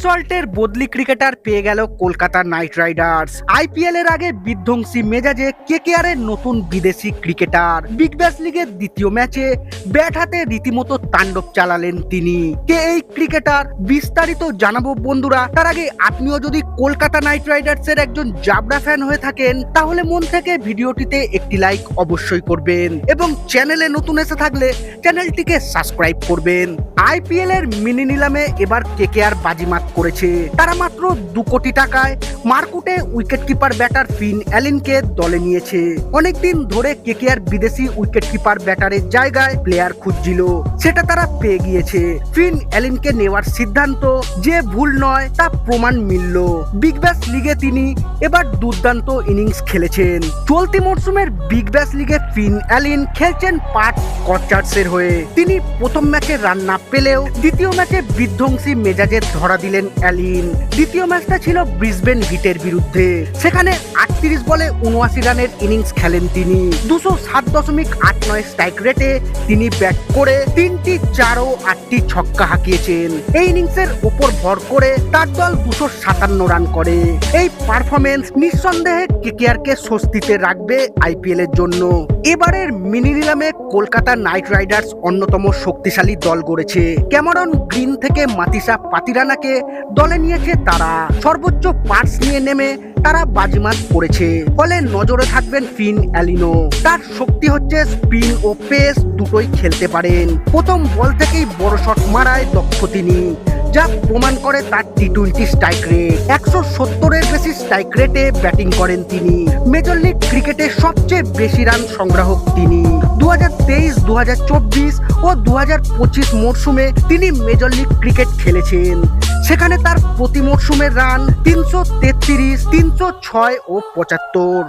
সল্টের বদলি ক্রিকেটার পেয়ে গেল কলকাতা নাইট রাইডার্স। আইপিএল এর আগে বিধ্বংসী মেজাজে কেকেআর এর নতুন বিদেশি ক্রিকেটার। বিগ ব্যাশ লিগের দ্বিতীয় ম্যাচে ব্যাট হাতে রীতিমতো তাণ্ডব চালালেন তিনি। কে এই ক্রিকেটার বিস্তারিত জানাবো বন্ধুরা। তার আগে আপনিও যদি কলকাতা নাইট রাইডার্স এর একজন জাবরা ফ্যান হয়ে থাকেন তাহলে মন থেকে ভিডিওটিতে একটি লাইক অবশ্যই করবেন এবং চ্যানেলে নতুন এসে থাকলে চ্যানেলটিকে সাবস্ক্রাইব করবেন। আইপিএল এর মিনি নিলামে এবার কেকেআর বাজিমাত করেছে। তারা মাত্র 2 কোটি টাকায় মারকুটে উইকেট কিপার ব্যাটার ফিন অ্যালিনকে দলে নিয়েছে। অনেকদিন ধরে কেকেআর বিদেশি উইকেট কিপার ব্যাটারের জায়গায় প্লেয়ার খুঁজছিল, সেটা তারা পেয়ে গিয়েছে। ফিন অ্যালিনকে নেওয়ার সিদ্ধান্ত যে ভুল নয় তা প্রমাণ মিলল। বিগ ব্যাশ লিগে তিনি এবার দুর্দান্ত ইনিংস খেলেছেন। চলতি মরশুমের বিগ ব্যাশ লিগে ফিন অ্যালিন খেলছেন পার্থ স্কচার্সের হয়ে। তিনি প্রথম ম্যাচে রান না পেলেও দ্বিতীয় ম্যাচে বিধ্বংসী মেজাজের ধরা দিলেন অ্যালিন। দ্বিতীয় ম্যাচটা ছিল ব্রিসবেন হিটের বিরুদ্ধে। সেখানে 38 বলে 79 রানের ইনিংস খেলেন তিনি। 207.89 স্ট্রাইক রেটে তিনি ব্যাট করে 3টি 4 ও 8টি ছক্কা হাঁকিয়েছেন। এই ইনিংসের উপর ভর করে তার দল 257 রান করে। এই পারফরমেন্স নিঃসন্দেহে কেকেআরকে স্বস্তিতে রাখবে আইপিএল এর জন্য। এবারের মিনি নিলামে কলকাতা নাইট রাইডার্স অন্যতম শক্তিশালী দল গড়েছে। ক্যামেরন গ্রিন থেকে মাতিসা পাতিরানাকে দলে নিয়েছে তারা। সর্বোচ্চ পার্টস নিয়ে নেমে তারা বাজিমাত করেছে। ফলে নজরে থাকবেন ফিন অ্যালিনো। তার শক্তি হচ্ছে স্পিন ও পেস দুটোই খেলতে পারেন। প্রথম বল থেকেই বড় শট মারায় দক্ষ তিনি, যা প্রমাণ করে তার টি-20 স্ট্রাইক রেট। 170-এর বেশি স্ট্রাইক রেটে ব্যাটিং করেন তিনি। মেজর লিগ ক্রিকেটে সবচেয়ে বেশি রান সংগ্রাহক তিনি। 2023, 2024 ও 2025 মরশুমে তিনি মেজর লিগ ক্রিকেট খেলেছেন। সেখানে তার প্রতি মরশুমের রান 333, 306 ও 75।